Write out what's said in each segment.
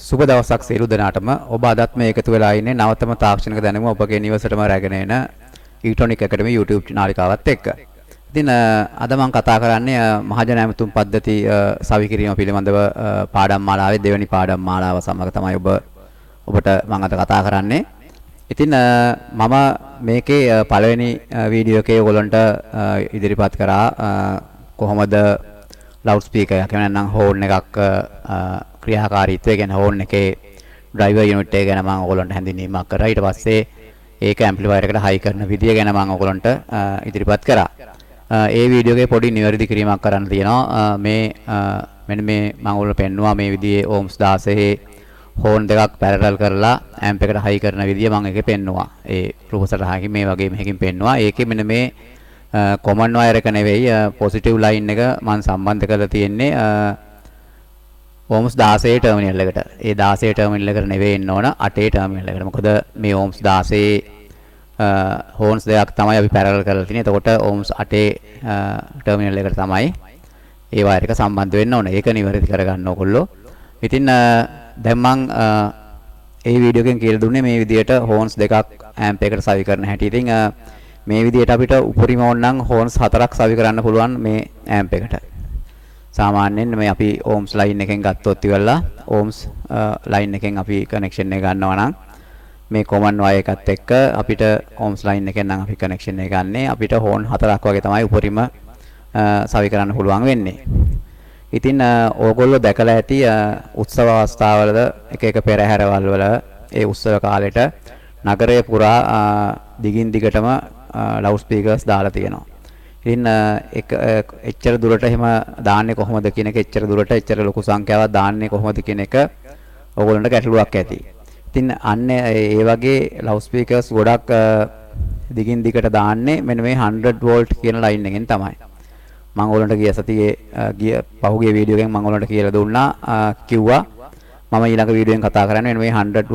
සුබ දවසක් සියලු දෙනාටම. ඔබ අදත් මේ එකතු වෙලා ඉන්නේ නවතම තාක්ෂණික දැනුම ඔබගේ නිවසටම රැගෙන එන ඊටොනික් ඇකඩමි YouTube නාලිකාවත් එක්ක. ඉතින් අද මම කතා කරන්නේ මහජන ඇමතුම් පද්ධති සවි කිරීම පිළිබඳව පාඩම් මාලාවේ දෙවෙනි පාඩම් මාලාව සමග තමයි ඔබට මම අද කතා කරන්නේ. ඉතින් මම මේකේ පළවෙනි වීඩියෝ එකේ ඔයගොල්ලන්ට ඉදිරිපත් කරා කොහොමද ලවුඩ් ස්පීකර් එකක් නැත්නම් හෝන් එකක් ක්‍රියාකාරීත්වය ගැන හෝන් එකේ ඩ්‍රයිවර් යුනිට් එක ගැන මම ඔයගොල්ලන්ට හැඳින්වීමක් කරා. ඊට පස්සේ ඒක ඇම්ප්ලිෆයර් එකට හයි කරන විදිය ගැන මම ඔයගොල්ලන්ට ඉදිරිපත් කරා. ඒ වීඩියෝ එකේ පොඩි නිවැරදි කිරීමක් කරන්න තියෙනවා. මෙන්න මේ මම ඔයගොල්ලන්ට පෙන්නුවා මේ විදිහේ ඕම්ස් 16 හෝන් දෙකක් පැරලල් කරලා ඇම්ප් එකට හයි කරන විදිය මම ඒකේ පෙන්නුවා. ඒ රූපසටහනකින් මේ වගේ මෙහෙකින් පෙන්නුවා. ඒකේ මෙන්න මේ කොමන් වයර් එක නෙවෙයි පොසිටිව් ලයින් එක මම සම්බන්ධ කරලා තියෙන්නේ ඕම්ස් 16 ටර්මිනල් එකට. ඒ 16 ටර්මිනල් එකට නෙවෙයි එන්න ඕන 8 ටර්මිනල් එකට. මොකද මේ ඕම්ස් 16 හෝන්ස් දෙකක් තමයි අපි පැරලල් කරලා තියෙන්නේ. එතකොට ඕම්ස් 8 ටර්මිනල් එකට තමයි ඒ වයර් එක සම්බන්ධ වෙන්න ඕන. ඒක නිවැරදි කරගන්න ඕගොල්ලෝ. ඉතින් දැන් මම ඒ වීඩියෝ එකෙන් කියලා දුන්නේ මේ විදිහට හෝන්ස් දෙකක් ඇම්ප් එකකට සවි කරන හැටි. ඉතින් මේ විදිහට අපිට උපරිම ඕන නම් හෝන්ස් 4ක් සවි කරන්න පුළුවන් මේ ඇම්ප් එකට. සාමාන්‍යයෙන් මේ අපි ඕම්ස් ලයින් එකෙන් ගත්තොත් ඉවරලා ඕම්ස් ලයින් එකෙන් අපි කනෙක්ෂන් එක ගන්නවා නම් මේ කොමන් වයර් එකත් එක්ක අපිට ඕම්ස් ලයින් එකෙන් නම් අපි කනෙක්ෂන් එක ගන්නෙ අපිට හෝන් 4ක් වගේ තමයි උපරිම සවි කරන්න පුළුවන් වෙන්නේ. ඉතින් ඕගොල්ලෝ දැකලා ඇති උත්සව අවස්ථාවලද එක එක පෙරහැරවල් වල ඒ උත්සව කාලෙට නගරය පුරා දිගින් දිගටම ලවුඩ් ස්පීකර්ස් දාලා තියෙනවා. ඉතින් එච්චර දුරට එහෙම දාන්නේ කොහොමද කියන එක එච්චර දුරට එච්චර ලොකු සංඛ්‍යාවක් දාන්නේ කොහොමද කියන එක ඕගොල්ලන්ට ගැටලුවක් ඇති. ඉතින් අන්න ඒ වගේ ලවුඩ් ස්පීකර්ස් ගොඩක් දිගින් දිගට දාන්නේ මෙන්න මේ 100 වෝල්ට් කියන ලයින් එකෙන් තමයි. මම ඔයගොල්ලන්ට ගිය සතියේ පහුගිය වීඩියෝ එකෙන් මම ඔයගොල්ලන්ට කියලා දුන්නා කිව්වා මම ඊළඟ වීඩියෝ එකෙන් කතා කරන්නේ මේ 100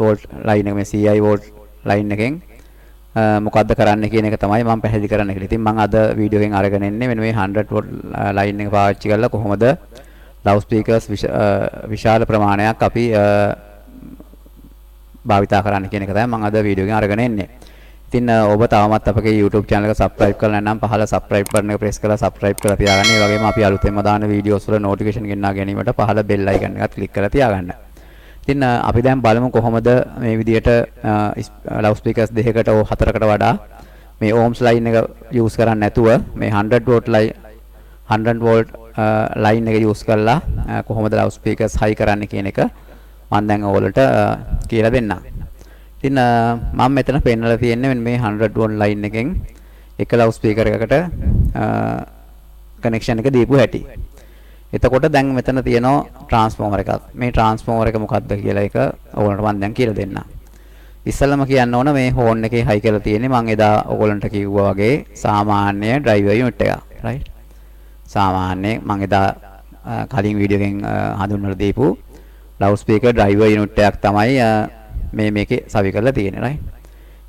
වෝල්ට් ලයින් එක මේ CI වෝල්ට් ලයින් එකෙන් මොකද්ද කරන්න කියන එක තමයි මම පැහැදිලි කරන්න කියලා. ඉතින් මම අද වීඩියෝ එකෙන් අරගෙන එන්නේ මෙන්න මේ 100 වෝල්ට් ලයින් එක පාවිච්චි කරලා කොහොමද ලවුඩ් ස්පීකර්ස් විශාල ප්‍රමාණයක් අපි භාවිතා කරන්න කියන එක තමයි මම අද වීඩියෝ එකෙන් අරගෙන එන්නේ. ඉතින් ඔබ තවමත් අපගේ YouTube channel එක subscribe කරලා නැත්නම් පහළ subscribe button එක press කරලා subscribe කරලා තියාගන්න. ඒ වගේම අපි අලුතෙන්ම දාන videos වල notification ගෙන්නා ගැනීමට පහළ bell icon එකත් click කරලා තියාගන්න. ඉතින් අපි දැන් බලමු කොහොමද මේ විදියට ලවුඩ් ස්පීකර්ස් දෙකකට ඕ හතරකට වඩා මේ ඕම්ස් ලයින් එක යූස් කරන්නේ නැතුව මේ 100 වෝල්ට් ලයින් එක යූස් කරලා කොහොමද ලවුඩ් ස්පීකර්ස් හයි කරන්නේ කියන එක මම දැන් ඔයාලට කියලා දෙන්නම්. ඉතින් මම මෙතන පෙන්නලා තියෙන්නේ මේ 100 වෝල්ට් ලයින් එකෙන් එක ලවුඩ් ස්පීකර් එකකට කනෙක්ෂන් එක දීපු හැටි. එතකොට දැන් මෙතන තියෙනවා ට්‍රාන්ස්ෆෝමර් එකක්. මේ ට්‍රාන්ස්ෆෝමර් එක මොකක්ද කියලා එක ඔයගොල්ලන්ට මම දැන් කියලා දෙන්නම්. ඉස්සෙල්ලාම කියන්න ඕන මේ හෝන් එකේ හයි කරලා තියෙන්නේ මම එදා ඔයගොල්ලන්ට කිව්වා වගේ සාමාන්‍ය ඩ්‍රයිවර් යුනිට් එක. රයිට්. සාමාන්‍ය මම එදා කලින් වීඩියෝ එකෙන් හඳුන්වලා දීපු ලවුඩ් ස්පීකර් ඩ්‍රයිවර් යුනිට් එකක් තමයි මේකේ සවි කරලා තියෙන්නේ. රයිට්.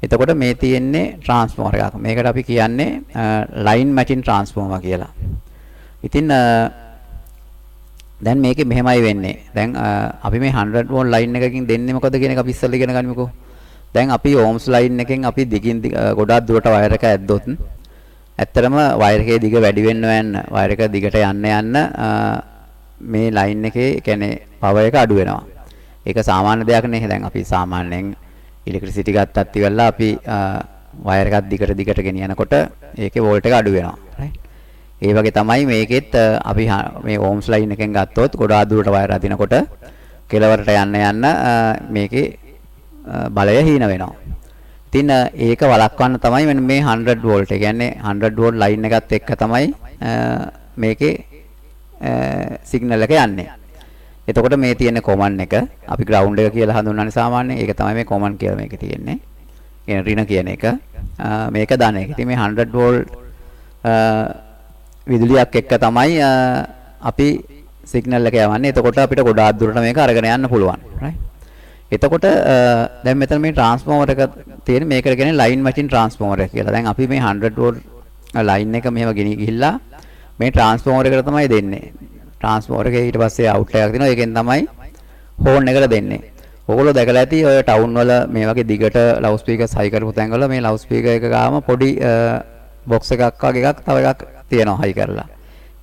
එතකොට මේ තියෙන්නේ ට්‍රාන්ස්ෆෝමර් එකක්. මේකට අපි කියන්නේ ලයින් මැචින් ට්‍රාන්ස්ෆෝමර් කියලා. ඉතින් දැන් මේකේ මෙහෙමයි වෙන්නේ. දැන් අපි මේ 100 වෝල්ට් ලයින් එකකින් දෙන්නේ මොකද කියන එක අපි ඉස්සෙල්ලා ඉගෙන ගනිමුකෝ. දැන් අපි ඕම්ස් ලයින් එකෙන් අපි දිගින් ගොඩාක් දුරට වයර් එක ඇද්දොත් ඇත්තටම වයර් එකේ දිග වැඩි වෙන්න වයර් එක දිගට යන්න මේ ලයින් එකේ කියන්නේ පවර් එක අඩු වෙනවා. ඒක සාමාන්‍ය දෙයක් නේ. දැන් අපි සාමාන්‍යයෙන් ඉලෙක්ට්‍රිසිටි ගත්තත් ඉවරලා අපි වයර් එකක් දිගට ගෙනියනකොට ඒකේ වෝල්ට් එක අඩු වෙනවා. රයිට්. ඒ වගේ තමයි මේකෙත් අපි මේ ඕම්ස් ලයින් එකෙන් ගත්තොත් ගොඩාක් දුරට වයර් අදිනකොට කෙලවරට යන්න මේකේ බලය හීන වෙනවා. ඉතින් ඒක වළක්වන්න තමයි මෙන්න මේ 100 වෝල්ට්. ඒ කියන්නේ 100 වෝල්ට් ලයින් එකත් එක්ක තමයි මේකේ සිග්නල් එක යන්නේ. එතකොට මේ තියෙන කොමන් එක අපි ග්‍රවුන්ඩ් එක කියලා හඳුන්වන්නේ සාමාන්‍යයෙන්. ඒක තමයි මේ කොමන් කියලා මේකේ තියෙන්නේ. කියන ඍණ කියන එක. මේක ධන එක. ඉතින් මේ 100 වෝල්ට් විදුලියක් එක්ක තමයි අපි සිග්නල් එක යවන්නේ. එතකොට අපිට ගොඩාක් දුරට මේක අරගෙන යන්න පුළුවන්. රයිට්. එතකොට දැන් මෙතන මේ ට්‍රාන්ස්ෆෝමර් එක තියෙන මේකට කියන්නේ ලයින් මැචින් ට්‍රාන්ස්ෆෝමර් එක කියලා. දැන් අපි මේ 100 වෝල්ට් ලයින් එක මෙහෙම ගිහිල්ලා මේ ට්‍රාන්ස්ෆෝමර් එකට තමයි දෙන්නේ. ට්‍රාන්ස්ෆෝමර් එකේ ඊට පස්සේ අවුට් එකක් දෙනවා. ඒකෙන් තමයි හෝන් එකට දෙන්නේ. ඔයගොල්ලෝ දැකලා ඇති ඔය ටවුන් වල මේ වගේ දිගට ලවුඩ් ස්පීකර්ස් හයි කරපු තැන්වල මේ ලවුඩ් ස්පීකර් එක ගාම පොඩි බොක්ස් එකක් වගේ එකක් තව එකක් තියෙනවා හයි කරලා.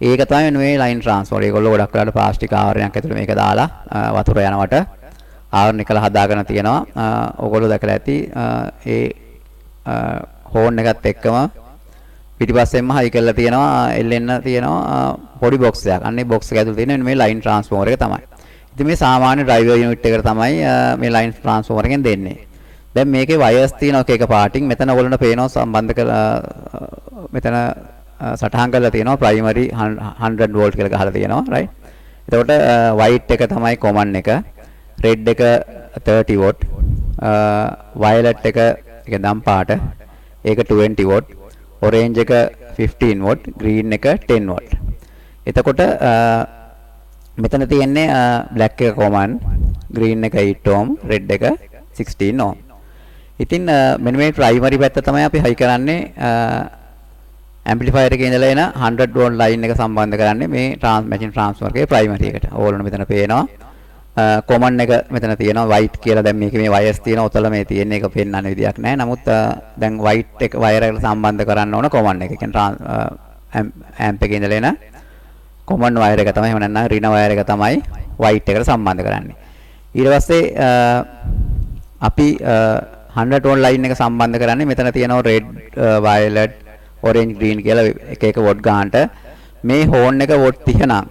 ඒක තමයි මේ ලයින් ට්‍රාන්ස්ෆර්. ඒගොල්ලෝ ගොඩක් වෙලාට ප්ලාස්ටික් ආවරණයක් ඇතුළේ මේක දාලා වතුර යනවට ආවරණ කළා හදාගෙන තියෙනවා. ඔයගොල්ලෝ දැකලා ඇති ඒ හෝන් එකත් එක්කම පිටිපස්සෙන්ම හයි කරලා තියෙනවා එල්ලෙන්න තියෙනවා පොඩි බොක්ස් එකක්. අන්නේ බොක්ස් එක ඇතුළේ තියෙන මේ ලයින් ට්‍රාන්ස්ෆෝමර් එක තමයි. ඉතින් මේ සාමාන්‍ය ඩ්‍රයිවර් යුනිට් එකට තමයි මේ ලයින් ට්‍රාන්ස්ෆෝමර් එකෙන් දෙන්නේ. දැන් මේකේ වයර්ස් තියෙනවා එක පාටින්. මෙතන ඔයගොල්ලන්ට පේනවා සම්බන්ධ කරලා මෙතන සටහන් කරලා තියෙනවා ප්‍රයිමරි 100 වෝල්ට් කියලා ගහලා තියෙනවා right. එතකොට white එක තමයි common එක, red එක 30 watt, violet එක දම් පාට ඒක 20 watt, orange එක 15 watt, green එක 10 watt. එතකොට මෙතන තියෙන්නේ black එක common, green එක 8 ohm, red එක 16 ohm. ඉතින් මෙන්න මේ primary පැත්ත තමයි අපි හයි කරන්නේ amplifier එකේ ඉඳලා එන 100 watt line එක සම්බන්ධ කරන්නේ මේ machine transformer එකේ primary එකට. ඕගොල්ලෝ මෙතන පේනවා common එක මෙතන තියෙනවා white කියලා. දැන් මේකේ මේ wires තියෙනවා. ඔතල මේ තියෙන එක පෙන්වන්න විදියක් නැහැ. නමුත් දැන් white එක wire එකට සම්බන්ධ කරන්න ඕන common එක. ඒ කියන්නේ amp එකේ ඉඳලා එන common wire එක තමයි. එහෙම නැත්නම් ඍණ wire එක තමයි white එකට සම්බන්ධ කරන්නේ. ඊට පස්සේ අපි 100 watt line එක සම්බන්ධ කරන්නේ මෙතන තියෙනවා red, violet, orange, green කියලා එක එක watt ගන්නට. මේ horn එක watt 30 නම්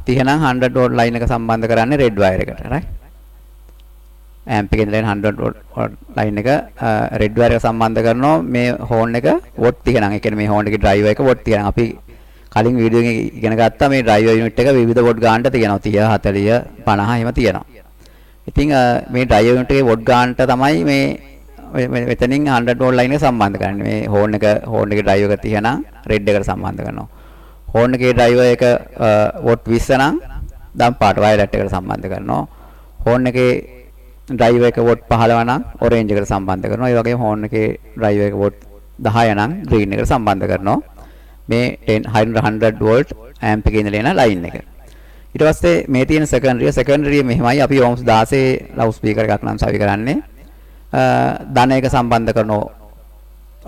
100 watt line එක සම්බන්ධ කරන්නේ red wire එකට right. amp එකේ ඉඳලා 100 watt line එක red wire එක සම්බන්ධ කරනවා මේ horn එක watt 30 නම්. ඒ කියන්නේ මේ horn එකේ driver එක watt 30 නම්. අපි කලින් වීඩියෝ එකේ ඉගෙන ගත්තා මේ driver unit එක විවිධ watt ගන්නට තියෙනවා 30 40 50 එහෙම තියෙනවා. ඉතින් මේ driver unit එකේ watt ගන්නට තමයි මේ මෙතනින් 100 watt line එක සම්බන්ධ කරන්නේ. මේ horn එකේ driver එක 30 නම් red එකට සම්බන්ධ කරනවා. horn එකේ driver එක watt 20 නම් දම් පාට violet එකට සම්බන්ධ කරනවා. horn එකේ driver එක watt 15 නම් orange එකට සම්බන්ධ කරනවා. ඒ වගේම horn එකේ driver එක watt 10 නම් green එකට සම්බන්ධ කරනවා. මේ 100 volt amp එකේ ඉඳලා එන line එක. ඊට පස්සේ මේ තියෙන secondary මෙහෙමයි. අපි ohms 16 loud speaker එකක් නම් සවි කරන්නේ. ධන එක සම්බන්ධ කරනවා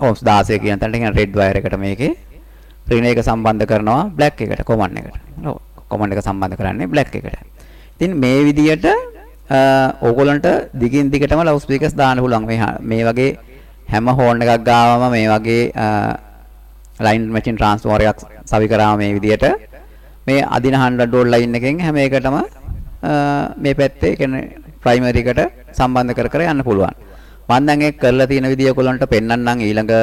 ohms 16 කියන තැනට. කියන්නේ red wire එකට මේකේ. ඍණ එක සම්බන්ධ කරනවා black එකට, common එකට. common එක සම්බන්ධ කරන්නේ black එකට. ඉතින් මේ විදියට ඕගොල්ලන්ට දිගින් දිගටම loud speakers දාන්න පුළුවන්. මේ වගේ හැම horn එකක් ගාවම මේ වගේ line machine transformer එකක් සවි කරාම මේ විදියට මේ අදින 100 watt line එකෙන් හැම එකටම මේ පැත්තේ කියන්නේ primary එකට සම්බන්ධ කර කර යන්න පුළුවන්. මම දැන් ඒක කරලා තියෙන විදිය ඔයගොල්ලන්ට පෙන්වන්නම් ඊළඟ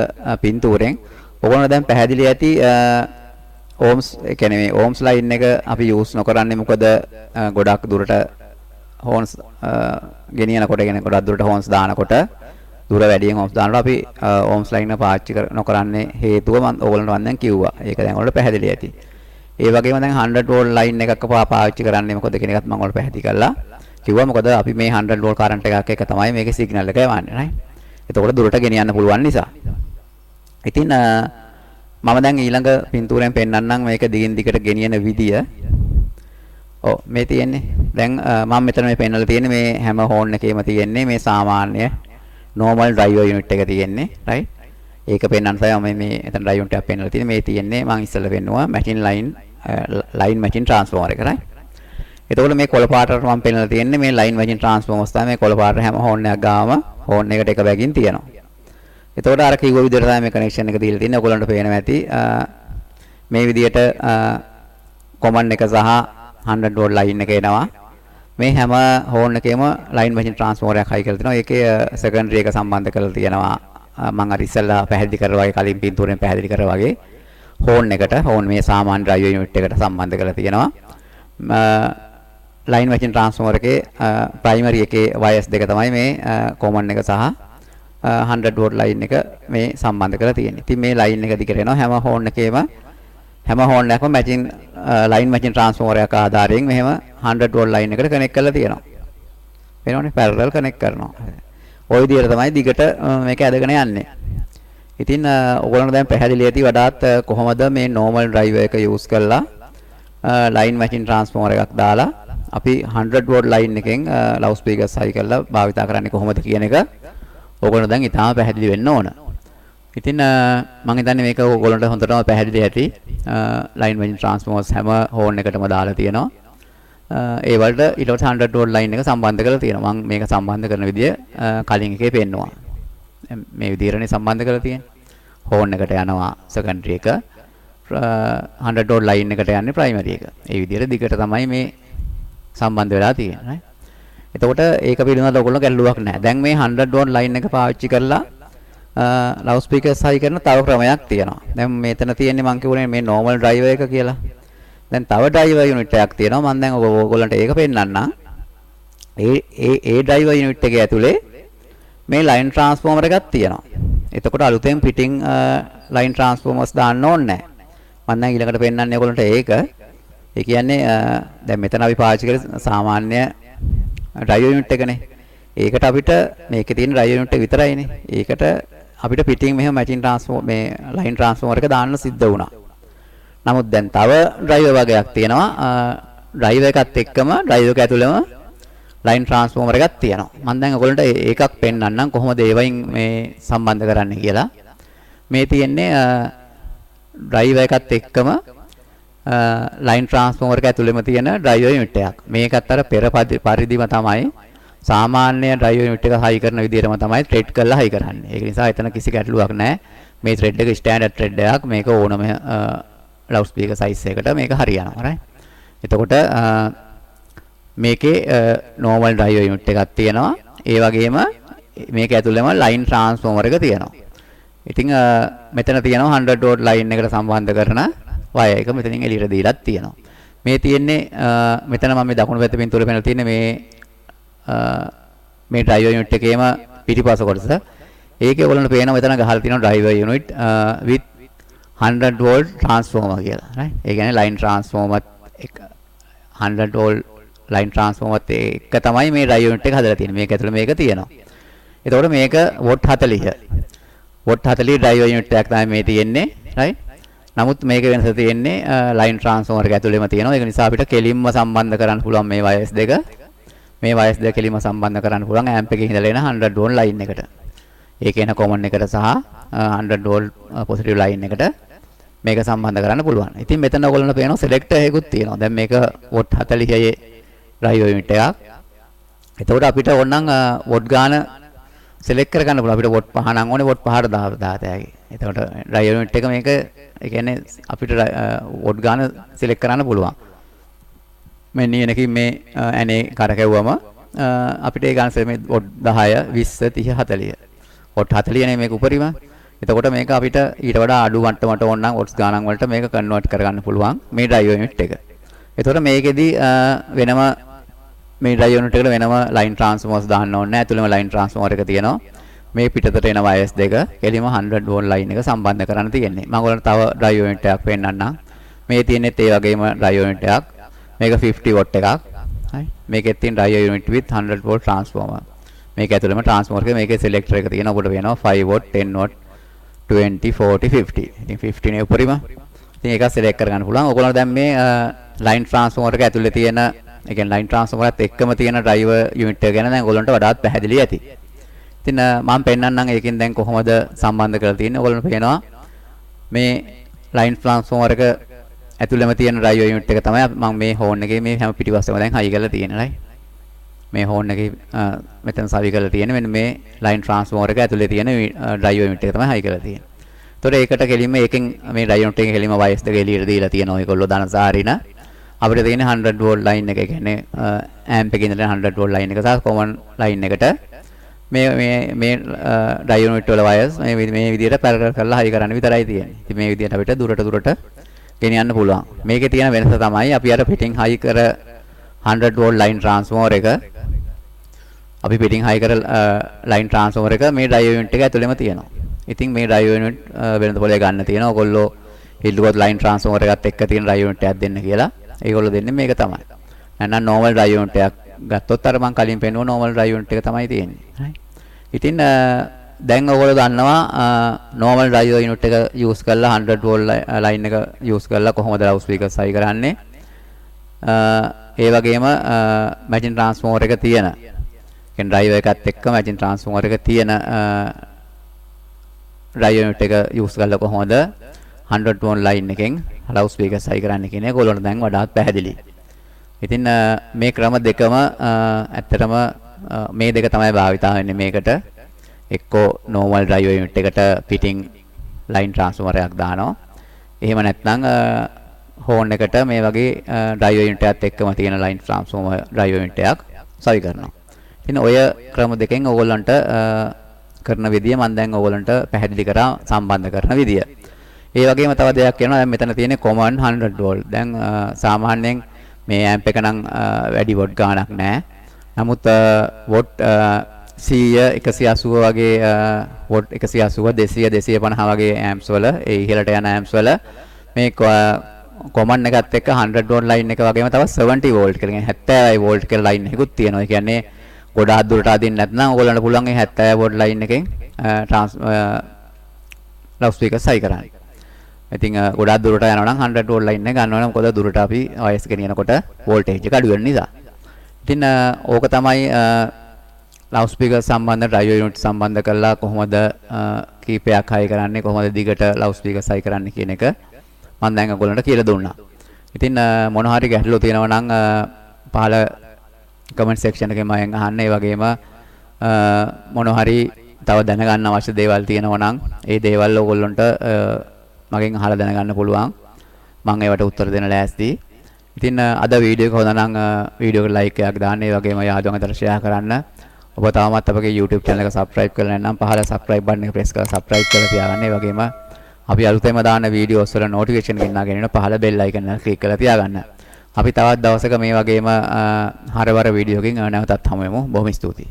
පින්තූරෙන්. ඔයගොල්ලෝ දැන් පැහැදිලි ඇති ohms ඒ කියන්නේ මේ ohms line එක අපි use නොකරන්නේ මොකද ගොඩක් දුරට horns ගෙනියනකොට කියන්නේ ගොඩක් දුරට horns දානකොට දුර වැඩියෙන් ohms දානකොට අපි ohms line එක පාවිච්චි නොකරන්නේ හේතුව මම ඔයගොල්ලන්ට දැන් කිව්වා. ඒක දැන් ඔයාලට පැහැදිලි ඇති. ඒ වගේම දැන් 100 watt line එකක් පාවිච්චි කරන්නේ මොකද කියන එකත් මම ඔයාලට පැහැදිලි කළා. කිව්වා මොකද අපි මේ 100 watt current එකක් එක තමයි මේකේ signal එක යවන්නේ right. එතකොට දුරට ගෙනියන්න පුළුවන් නිසා. ඉතින් මම දැන් ඊළඟ පින්තූරෙන් පෙන්නන්නම් මේක දිගින් දිගට ගෙනියන විදිය. ඔව් මේ තියෙන්නේ. දැන් මම මෙතන මේ පෙන්නලා තියෙන්නේ මේ හැම horn එකේම තියෙන්නේ මේ සාමාන්‍ය normal driver unit එක තියෙන්නේ right. ඒක පෙන්වන්න තමයි මේ එතන driver unit එකක් පෙන්නලා තියෙන්නේ. මේ තියෙන්නේ මම ඉස්සෙල්ලා පෙන්නුවා machine line machine transformer එක right. එතකොට මේ කොළ පාටට මම පෙන්නලා තියෙන්නේ මේ line machine transformers තමයි. මේ කොළ පාට හැම horn එකක් ගාම horn එකට එක බැගින් තියෙනවා. එතකොට අර කිව්ව විදිහට තමයි මේ කනෙක්ෂන් එක දීලා තියෙන්නේ. ඔයගොල්ලන්ට පේනවා ඇති. මේ විදිහට common එක සහ 100 watt line එක එනවා. මේ හැම horn එකේම line machine transformer එකක් හයි කරලා තිනවා. ඒකේ secondary එක සම්බන්ධ කරලා තියෙනවා. මම අර ඉස්සෙල්ලා පැහැදිලි කරා වගේ කලින් පින්තූරෙන් පැහැදිලි කරා වගේ horn එකට horn මේ සාමාන්‍ය driver unit එකට සම්බන්ධ කරලා තියෙනවා. line machine transformer එකේ primary එකේ wires දෙක තමයි මේ common එක සහ 100 watt line එක මේ සම්බන්ධ කරලා තියෙන්නේ. ඉතින් මේ line එක දිගට එනවා හැම horn එකේම හැම horn එකක්ම line machine transformer එකක ආධාරයෙන් මෙහෙම 100 watt line එකට connect කරලා තියෙනවා. වෙනවනේ parallel connect කරනවා. ওই විදිහට තමයි දිගට මේක ඇදගෙන යන්නේ. ඉතින් ඔයගොල්ලන්ට දැන් පැහැදිලි ඇති වඩාත් කොහොමද මේ normal driver එක use කරලා line machine transformer එකක් දාලා අපි 100 watt line එකෙන් ලවුඩ් ස්පීකර්ස් හයි කරලා භාවිතා කරන්නේ කොහොමද කියන එක ඕගොල්ලෝ දැන් ඉතාලම පැහැදිලි වෙන්න ඕන. ඉතින් මම හිතන්නේ මේක ඕගොල්ලන්ට හොඳටම පැහැදිලි ඇති. line range transformers හැම හෝන් එකටම දාලා තියෙනවා. ඒ වලට ඊට පස්සේ 100 watt line එක සම්බන්ධ කරලා තියෙනවා. මම මේක සම්බන්ධ කරන විදිය කලින් එකේ පෙන්නුවා. මේ විදිහටනේ සම්බන්ධ කරලා තියෙන්නේ. හෝන් එකට යනවා secondary එක. 100 watt line එකට යන්නේ primary එක. ඒ විදිහට දිගට තමයි මේ සම්බන්ධ වෙලා තියෙන්නේ. එතකොට ඒක පිළිබඳව ඔයගොල්ලෝ ගැටලුවක් නැහැ. දැන් මේ 100 watt line එක පාවිච්චි කරලා ලවුඩ් ස්පීකර්ස් හයි කරන තව ක්‍රමයක් තියෙනවා. දැන් මෙතන තියෙන්නේ මම කියුනේ මේ normal driver එක කියලා. දැන් තව driver unit එකක් තියෙනවා. මම දැන් ඔයගොල්ලන්ට ඒක පෙන්නන්නම්. ඒ driver unit එකේ ඇතුලේ මේ line transformer එකක් තියෙනවා. එතකොට අලුතෙන් fitting line transformers දාන්න ඕනේ නැහැ. මම දැන් ඊළඟට පෙන්නන්නේ ඔයගොල්ලන්ට ඒක. ඒ කියන්නේ දැන් මෙතන අපි පාවිච්චි කරේ සාමාන්‍ය driver unit එකනේ. ඒකට අපිට මේකේ තියෙන driver unit එක විතරයිනේ. ඒකට අපිට fitting මෙහෙම matching transformer මේ line transformer එක දාන්න සිද්ධ වුණා. නමුත් දැන් තව driver වගේක් තියෙනවා. driver එකත් එක්කම driver එක ඇතුළේම line transformer එකක් තියෙනවා. මම දැන් ඔයගොල්ලන්ට ඒකක් පෙන්නන්නම් කොහොමද ඒ වයින් මේ සම්බන්ධ කරන්නේ කියලා. මේ තියෙන්නේ driver එකත් එක්කම line transformer එක ඇතුළේම තියෙන driver unit එකක්. මේකත් අර පෙර පරිදිම තමයි සාමාන්‍ය driver unit එක හයි කරන විදිහටම තමයි thread කරලා හයි කරන්නේ. ඒක නිසා එතන කිසි ගැටලුවක් නැහැ. මේ thread එක standard thread එකක්. මේක ඕනම loud speaker size එකකට මේක හරියනවා. right? එතකොට මේකේ normal driver unit එකක් තියෙනවා. ඒ වගේම මේක ඇතුළේම line transformer එක තියෙනවා. ඉතින් මෙතන තියෙනවා 100 watt line එකට සම්බන්ධ කරන වයර් එක මෙතනින් එළියට දීලාත් තියෙනවා. මේ තියෙන්නේ මෙතන මම මේ දකුණු පැත්තේ පින්තූරේ පෙන්නලා තියෙන්නේ මේ driver unit එකේම පිටිපස්ස කොටස. ඒකේ ඔයගොල්ලන්ට පේනවා මෙතන ගහලා තියෙනවා driver unit with 100 volt transformer කියලා. right? ඒ කියන්නේ line transformer 100 volt line transformer එක තමයි මේ driver unit එක හදලා තියෙන්නේ. මේක ඇතුළේ මේක තියෙනවා. එතකොට මේක watt 40. watt 40 driver unit එකක් තමයි මේ තියෙන්නේ. right? නමුත් මේක වෙනස තියෙන්නේ line transformer එක ඇතුළේම තියෙනවා. ඒක නිසා අපිට කෙලින්ම සම්බන්ධ කරන්න පුළුවන් මේ wires දෙක. මේ wires දෙක කෙලින්ම සම්බන්ධ කරන්න පුළුවන් amp එකේ ඉඳලා එන 100 volt line එකට. ඒකේ එන common එකට සහ 100 volt positive line එකට මේක සම්බන්ධ කරන්න පුළුවන්. ඉතින් මෙතන ඔයගොල්ලන්ට පේනවා selector එකකුත් තියෙනවා. දැන් මේක watt 40 driver unit එකක්. එතකොට අපිට ඕනනම් watt ගාන select කරගන්න පුළුවන්. අපිට watt 5 නම් ඕනේ watt 5ට 10 එතකොට driver unit එක මේක ඒ කියන්නේ අපිට watt ගාන select කරන්න පුළුවන්. මෙන්න එනකින් මේ ඇනේ කරකැවුවම අපිට ඒ ගාන මේ watt 10 20 30 40 watt 40 නේ මේක උපරිම. එතකොට මේක අපිට ඊට වඩා අඩු මට්ටමට ඕන නම් watts ගානක් වලට මේක කන්වර්ට් කරගන්න පුළුවන් මේ driver unit එක. එතකොට මේකෙදි වෙනම මේ driver unit එකට වෙනම line transformers දාන්න ඕනේ නැහැ. ඇතුළේම line transformer එක තියෙනවා. මේ පිටතට එන wires දෙක කෙලිම 100 volt line එක සම්බන්ධ කරන්න තියෙන්නේ. මම ඔයගොල්ලන්ට තව driver unit එකක් පෙන්නන්නම්. මේ තියෙනෙත් ඒ වගේම driver unit එකක්. මේක 50 watt එකක්. හරි. මේකෙත් තියෙන driver unit with 100 volt transformer. මේක ඇතුළේම transformer එක මේකේ selector එක තියෙනවා. ඔබට වෙනවා 5 watt 10 watt 20 40 50. ඉතින් 50 නේ උපරිම. ඉතින් ඒක select කරගන්න පුළුවන්. ඔයගොල්ලෝ දැන් මේ line transformer එක ඇතුළේ තියෙන ඒ කියන්නේ line transformer එකත් එක්කම තියෙන driver unit එක ගැන දැන් ඔයගොල්ලන්ට වඩාත් පැහැදිලි ඇති. ඉතින් මම පෙන්නන්නම් ඒකෙන් දැන් කොහොමද සම්බන්ධ කරලා තියෙන්නේ. ඔයගොල්ලන්ට පේනවා මේ line transformer එක ඇතුළේම තියෙන driver unit එක තමයි මම මේ horn එකේ මේ හැම පිටිපස්සෙම දැන් හයි කරලා තියෙන්නේ right. මේ horn එකේ මෙතන සවි කරලා තියෙන්නේ මෙන්න මේ line transformer එක ඇතුලේ තියෙන driver unit එක තමයි හයි කරලා තියෙන්නේ. ඒතකොට ඒකට කෙලින්ම ඒකෙන් මේ driver unit එකේ කෙලින්ම wires දෙක එළියට දීලා තියෙනවා. ඒගොල්ලෝ දාන සාරින අපිට තියෙන 100 volt line එක කියන්නේ amp එකේ ඉඳලා 100 volt line එක සහ common line එකට මේ driver unit වල wires මේ විදිහට parallel කරලා හයි කරන්න විතරයි තියෙන්නේ. ඉතින් මේ විදිහට අපිට දුරට ගෙනියන්න පුළුවන්. මේකේ තියෙන වෙනස තමයි අපි අර fitting high කර 100 volt line transformer එක අපි fitting high කර line transformer එක මේ driver unit එක ඇතුළේම තියෙනවා. ඉතින් මේ driver unit වෙනද පොලේ ගන්න තියෙනවා. ඔයගොල්ලෝ ඉල්ලුවොත් line transformer එකත් එක්ක තියෙන driver unit එකක් දෙන්න කියලා. ඒගොල්ලෝ දෙන්නේ මේක තමයි. නැත්නම් normal driver unit එකක් ගත්තොත් අර මම කලින් පෙන්නුව normal driver unit එක තමයි තියෙන්නේ. right. ඉතින් දැන් ඔයගොල්ලෝ දන්නවා normal driver unit එක use කරලා 100 volt line එක use කරලා කොහොමද loud speakers හයි කරන්නේ. ඒ වගේම මැචින් ට්‍රාන්ස්ෆෝමර් එක තියෙන. කියන්නේ ඩ්‍රයිවර් එකත් එක්ක මැචින් ට්‍රාන්ස්ෆෝමර් එක තියෙන ඩ්‍රයිවර් යුනිට් එක යූස් කරලා කොහොමද 100 වෝල්ට් ලයින් එකෙන් ලවුඩ් ස්පීකර්ස් හයි කරන්න කියන එක ඔයගොල්ලන්ට දැන් වඩාත් පැහැදිලි. ඉතින් මේ ක්‍රම දෙකම ඇත්තටම මේ දෙක තමයි භාවිතා වෙන්නේ මේකට. එක්කෝ normal driver unit එකට fitting line transformer එකක් දානවා. එහෙම නැත්නම් horn එකට මේ වගේ driver unit එකත් එක්කම තියෙන line transformer driver unit එකක් සවි කරනවා. ඉතින් ඔය ක්‍රම දෙකෙන් ඕගොල්ලන්ට කරන විදිය මම දැන් ඕගොල්ලන්ට පැහැදිලි කරා සම්බන්ධ කරන විදිය. ඒ වගේම තව දෙයක් කියනවා දැන් මෙතන තියෙන්නේ common 100 volt. දැන් සාමාන්‍යයෙන් මේ amp එක නම් වැඩි watt ගාණක් නැහැ. නමුත් watt 100 180 වගේ watt 180 200 250 වගේ amps වල ඒ ඉහළට යන amps වල මේ common එකත් එක්ක 100 volt line එක වගේම තව 70 volt කියලා කියන්නේ 70 volt කියලා line එකකුත් තියෙනවා. ඒ කියන්නේ ගොඩාක් දුරට අදින්න නැත්නම් ඕගොල්ලන්ට පුළුවන් මේ 70 volt line එකෙන් ලවුඩ් ස්පීකර්ස් හයි කරන්න. ඉතින් ගොඩාක් දුරට යනවා නම් 100 volt line එක ගන්නවා නම් මොකද දුරට අපි OS ගෙනියනකොට voltage එක අඩු වෙන නිසා. ඉතින් ඕක තමයි ලවුඩ් ස්පීකර් සම්බන්ධ ඩ්‍රයිවර් යුනිට් සම්බන්ධ කරලා කොහොමද කීපයක් හයි කරන්නේ කොහොමද දිගට ලවුඩ් ස්පීකර්ස් හයි කරන්නේ කියන එක මම දැන් ඔයගොල්ලන්ට කියලා දුන්නා. ඉතින් මොන හරි ගැටලු තියෙනවා නම් පහල කමෙන්ට් සෙක්ෂන් එකේ මම අහන්න. ඒ වගේම මොන හරි තව දැනගන්න අවශ්‍ය දේවල් තියෙනවා නම් ඒ දේවල් ඔයගොල්ලන්ට මගෙන් අහලා දැනගන්න පුළුවන්. මම ඒවට උත්තර දෙන්න ලෑස්තියි. ඉතින් අද වීඩියෝ එක හොඳ නම් වීඩියෝ එකට ලයික් එකක් දාන්න. ඒ වගේම යාළුවන් අතර ෂෙයා කරන්න. ඔබ තවමත් අපගේ YouTube channel එක subscribe කරලා නැත්නම් පහළ subscribe button එක press කරලා subscribe කරලා තියාගන්න. ඒ වගේම අපි අලුතෙන්ම දාන වීඩියෝස් වල notification ගෙනාගෙන ඉන්න පහළ bell icon එක click කරලා තියාගන්න. අපි තවත් දවසක මේ වගේම හරවර වීඩියෝකින් නැවතත් හමු වෙමු. බොහොම ස්තුතියි.